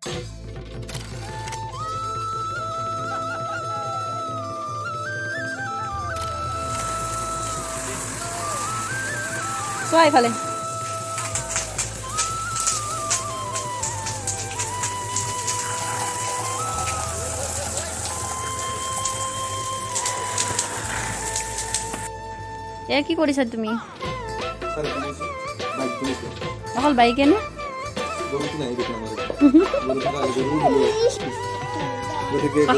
চোৱা এইফালে এয়া কি কৰিছা তুমি অকল বাইকে নে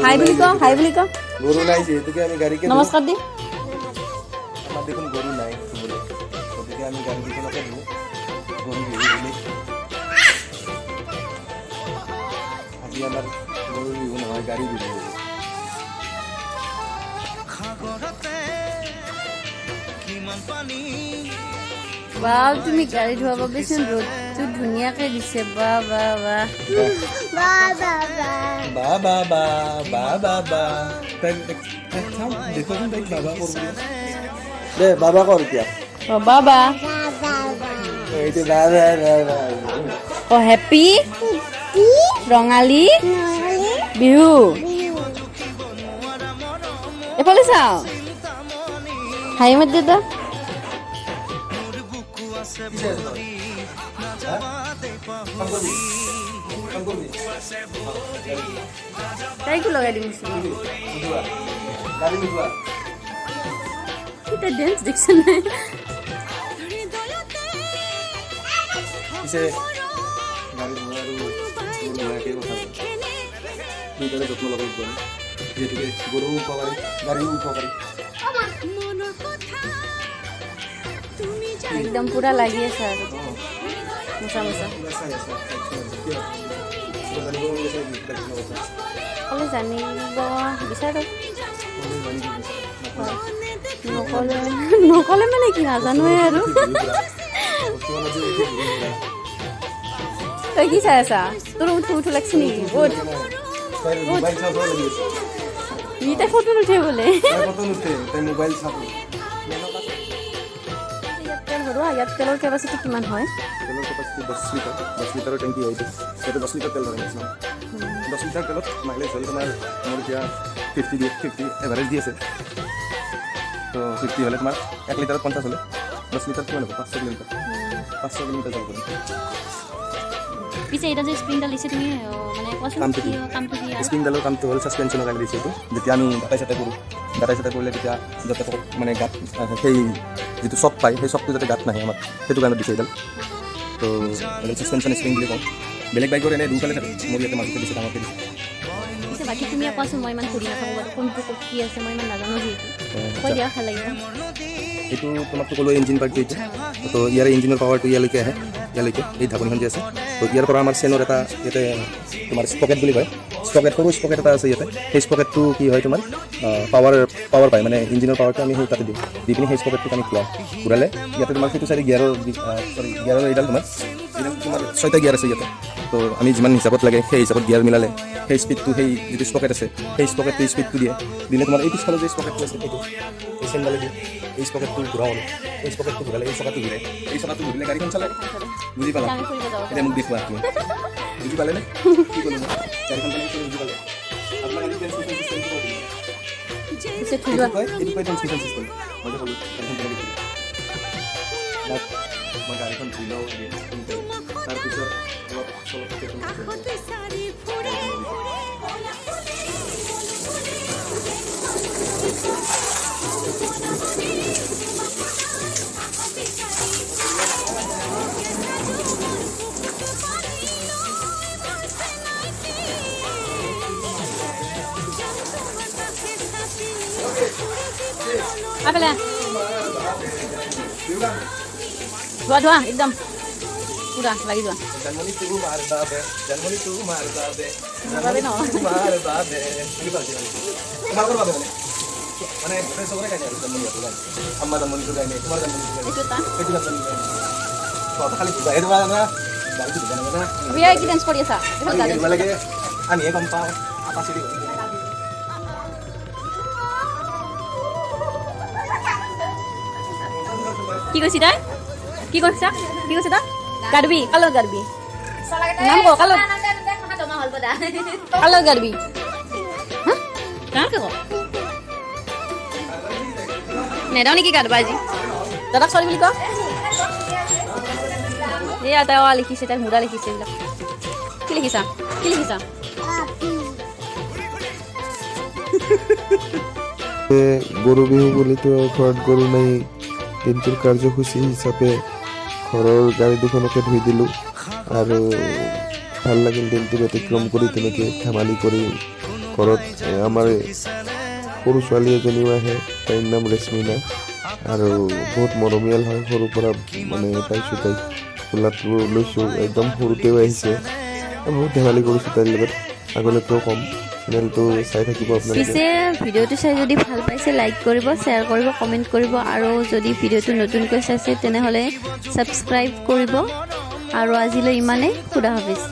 হাই বুলি ক গৰু নাই যেহেতুকে আমি গাড়িকে নমস্কাৰ দি আমার দেখুন গরু নাই বলে ওদিকে আমি গাড়ি দিকে না দেবো গরু বিহু আজি আমার গরু বিহু নহয় গাড়ি বিহু বাহ তুমি গাড়ী ধোৱাৰ বাবেচোন ৰ'দটো ধুনীয়াকৈ দিছে বাহ বাহ বাহ বা বা বা বা বা বা দেখো তাইক বাবা করব দে বাবা কর কিয়া অ বাবা এইটো বাবা অ হেপী ৰঙালী বিহু এফালে চাওঁ হাই মাত দে তো তাইকো লগাই দিমচোন এটা ডেন্স দেখছে নাই পিছে গাড়ি ধোৱা আৰু ধুনীয়াকৈ কথা দুইটাৰে যত্ন ল'ব লাগিব যিহেতুকে গৰুও উপকাৰী গাড়ীও উপকাৰী একদম পুৰা লাগি আছে আৰু মচা মচা সকলো জানিব বিচাৰোঁ নকলে মানে কি নাজানোৱে আৰু তই কি চাই আছা তোৰ উঠো লাগছে নেকি ইটাই ফটো নুঠে বোলে ইয়াত তেলৰ কেপাচিটি কিমান হয় তেলৰ কেপাচিটি 10 লিটাৰৰ টেংকি হয় এইটো 10 লিটাৰ তেল ধৰে নিচিনা 10 লিটাৰ তেলত মাইলেজ হ'ল তোমাৰ মোৰ এতিয়া 50 এভাৰেজ দি আছে তো 50 হ'লে তোমাৰ 1 লিটাৰত 50 হ'লে 10 লিটাৰ কিমান হ'ব 500 কিলোমিটাৰ যাব পাৰিম পিছে এটা যে স্প্ৰিংডাল দিছে তুমি মানে কামটো কি স্প্ৰিংডালৰ কামটো হ'ল ছাছপেনশ্যনৰ কাৰণে দিছে এইটো যেতিয়া আমি গাটাই চাটাই কৰিলে তেতিয়া যাতে মানে গাত সেই যিটো চক পায় সেই চকটো যাতে গাত নাহে আমাৰ সেইটো কাৰণে দিছে এইডাল তো ছাছপেনশ্যন স্প্ৰিং বুলি কওঁ বেলেগ বাইকৰ এনে দুফালে থাকে মোৰ ইয়াতে মাজতে দিছে ডাঙৰকৈ দিছে পিছে বাকী তুমি কোৱাচোন মই ইমান ঘূৰি নাথাকোঁ বাৰু কোনটো ক'ত কি আছে মই ইমান নাজানো যিহেতু কৈ দিয়া ভাল লাগিব এইটো তোমাকতো ক'লো ইঞ্জিন পাৰ্টটো এইটো তো ইয়াৰে ইঞ্জিনৰ পাৱাৰটো ইয়ালৈকে আহে ইয়ালৈকে এই ঢাকনিখন যে আছে তো ইয়াৰ পৰা আমাৰ চেনৰ এটা ইয়াতে তোমাৰ স্পকেট বুলি কয় সৰু স্পকেট এটা আছে ইয়াতে সেই স্পকেটটো কি হয় তোমাৰ পাৱাৰ পায় মানে ইঞ্জিনৰ পাৱাৰটো আমি সেই তাতে দিওঁ দি পিনি সেই স্পকেটটোক আমি ঘূৰালে ইয়াতে তোমাৰ সেইটো চাৰি গিয়াৰৰ এইডাল তোমাৰ 6টা গিয়াৰ আছে ইয়াতে তো আমি যিমান হিচাপত লাগে সেই হিচাপত গিয়াৰ মিলালে সেই স্পীডটো সেই যিটো স্পকেট আছে সেই স্পকেটটো স্পীডটো দিলে তোমাৰ এই পিছফালে যে স্পকেটটো আছে সেইটো এই চেনডালে দিয়ে এই স্পকেটটো ঘূৰাওঁ এই স্পকেটটো ঘূৰালে এই চকাটো ঘূৰে এই চকাটো ঘূৰিলে গাড়ীখন চলে বুজি পালা এতিয়া মোক দেখুৱা তুমি বুজি পালে নে কি ক'লো মই গাড়ীখন কেনেকৈ বুজি পালে আপোনাৰ গাড়ী ট্ৰেন্সমিশ্যন চিষ্টেমটো এইটো কয় ট্ৰেন্সমিশ্যন চিষ্টেম মই যে ক'লো গাড়ীখন কেনেকৈ মই গাড়ীখন ধুই লওঁ তাৰপিছত आपला धोआ एकदम पूरा लगी जोआ जन्मनी तू मारता बे बाबे ना मारता बे की बात है मार कर बाबे माने फ्रेंड्स वगैरह का जाए जन्मनी तो अम्मा जन्मनी तो गाने तुम्हारा जन्मनी तो itu ta तो खाली जाए तो ना गाड़ी तो गाने ना अभी ये की डांस करिए सा ये लगे আমি কম পাও আপা সিরি কি কৈছি তাই কি কৈছা তা গাড়বি কালো গাড়বি নাম কো কালো Kalau garbi. Hah? Kenapa kok? Neda nih kita baji. Dadak sorry beli kok. Iya tahu লিখিছে তার মুড়া লিখিছে এগুলা কি লিখিছা গৰু বিহু বুলিতো ঘৰত গৰু নাই দিনটোৰ কাৰ্যসূচী হিচাপে ঘৰৰ গাড়ী দুখনকে ধুই দিলোঁ আৰু ভাল লাগিল দিনটো ব্যতিক্ৰম কৰি তেনেকৈ ধেমালি কৰি ঘৰত আমাৰ সৰু ছোৱালী এজনীও আহে তাইৰ নাম ৰেশ্মিনা আৰু বহুত মৰমীয়াল হয় সৰুৰ পৰা মানে পাইছোঁ তাইক ফুলাটো লৈছোঁ একদম সৰুতেও আহিছে বহুত ধেমালি কৰিছোঁ তাইৰ লগত আগলৈকেও ক'ম চেনেলটো চাই থাকিব আপোনালোকে পিছে ভিডিঅ'টো চাই যদি ভাল পাইছে লাইক কৰিব শ্বেয়াৰ কৰিব কমেণ্ট কৰিব আৰু যদি ভিডিঅ'টো নতুনকৈ চাইছে তেনেহ'লে ছাবস্ক্ৰাইব কৰিব আৰু আজিলৈ ইমানেই খুদা হাফিজ